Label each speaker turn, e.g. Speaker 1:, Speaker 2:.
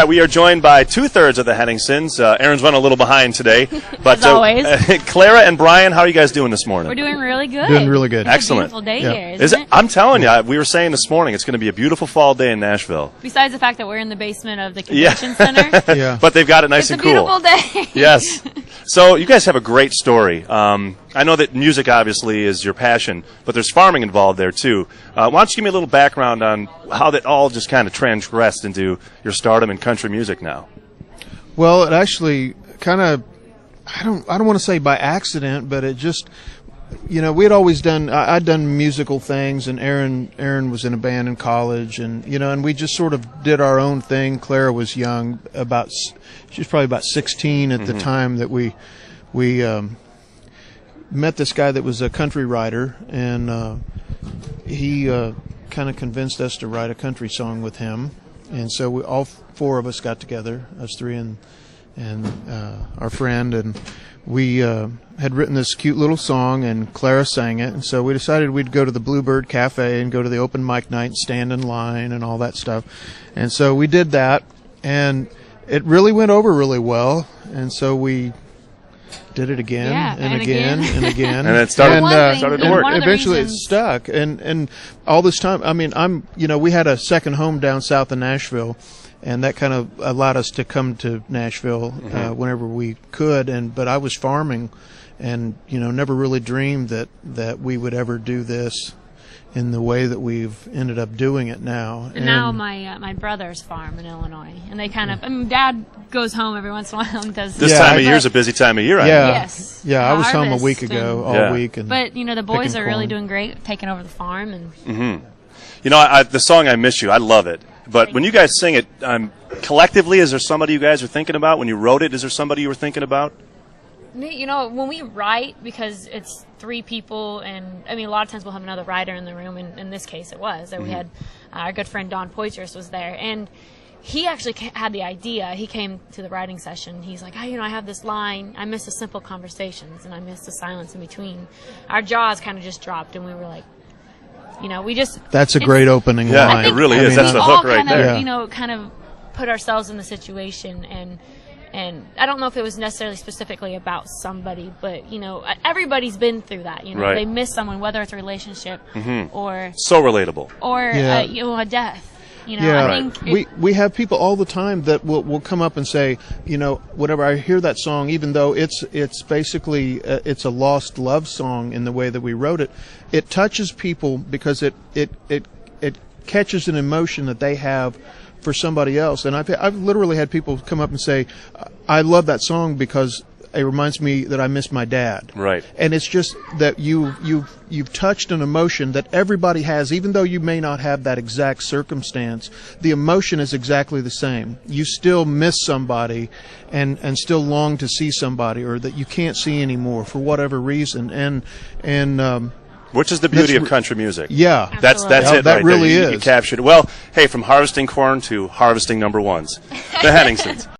Speaker 1: we are joined by two-thirds of the Henningsens. Aaron's running a little behind today. But,
Speaker 2: as always.
Speaker 1: Clara and Brian, how are you guys doing this morning?
Speaker 2: We're doing really good.
Speaker 3: Doing really good.
Speaker 2: It's
Speaker 1: Excellent.
Speaker 2: a beautiful day here,
Speaker 1: Is
Speaker 2: isn't it?
Speaker 1: I'm telling you, we were saying this morning, it's going to be a beautiful fall day in Nashville.
Speaker 2: Besides the fact that we're in the basement of the convention center.
Speaker 3: Yeah.
Speaker 1: But they've got it nice
Speaker 2: It's
Speaker 1: and
Speaker 2: a
Speaker 1: cool.
Speaker 2: beautiful day.
Speaker 1: Yes. So you guys have a great story. I know that music obviously is your passion, but there's farming involved there too. Why don't you give me a little background on how that all just kind of transgressed into your stardom in country music now?
Speaker 3: Well, it actually kind of, I don't want to say by accident, but it just, we had always done, I'd done musical things, and Aaron was in a band in college, and and we just sort of did our own thing. Clara was young, she was probably about 16 at the time that we met this guy that was a country writer, and he kind of convinced us to write a country song with him. And so all four of us got together, us three and our friend, and we had written this cute little song, and Clara sang it. And so we decided we'd go to the Bluebird Cafe and go to the open mic night and stand in line and all that stuff. And so we did that, and it really went over really well. And so we did it again and again and again.
Speaker 1: And it started to work.
Speaker 3: Eventually it stuck. And all this time, I mean, we had a second home down south of Nashville, and that kind of allowed us to come to Nashville whenever we could. But I was farming, and never really dreamed that we would ever do this in the way that we've ended up doing it now.
Speaker 2: And now my brothers farm in Illinois, and they kind of, Dad goes home every once in a while and does
Speaker 1: this time of year is a busy time of year.
Speaker 2: Yes.
Speaker 3: Yeah, I was home a week ago, all week.
Speaker 2: But the boys are really doing great, taking over the farm. And
Speaker 1: the song "I Miss You," I love it. But when you guys sing it collectively, is there somebody you guys are thinking about? When you wrote it, is there somebody you were thinking about?
Speaker 2: When we write, because it's three people, and a lot of times we'll have another writer in the room, and in this case it was. We had our good friend Don Poitras was there, and he actually had the idea. He came to the writing session. He's like, I have this line, I miss the simple conversations, and I miss the silence in between. Our jaws kind of just dropped, and we were like, we just... That's
Speaker 3: a great opening line.
Speaker 1: It really is. That's the hook right there.
Speaker 2: Kind of put ourselves in the situation, and I don't know if it was necessarily specifically about somebody, but everybody's been through that.
Speaker 1: Right.
Speaker 2: They miss someone, whether it's a relationship or
Speaker 1: so relatable,
Speaker 2: or a death.
Speaker 3: I think we have people all the time that will come up and say, whenever I hear that song, even though it's basically it's a lost love song in the way that we wrote it, it touches people because it catches an emotion that they have for somebody else. And I've literally had people come up and say, I love that song because it reminds me that I miss my dad.
Speaker 1: Right.
Speaker 3: And it's just that you've touched an emotion that everybody has, even though you may not have that exact circumstance. The emotion is exactly the same. You still miss somebody and still long to see somebody, or that you can't see anymore for whatever reason. And
Speaker 1: which is the beauty of country music.
Speaker 3: Yeah.
Speaker 1: That's it.
Speaker 3: That
Speaker 1: right
Speaker 3: really
Speaker 1: there.
Speaker 3: is.
Speaker 1: You captured it. Well, hey, from harvesting corn to harvesting number ones. The Henningsens.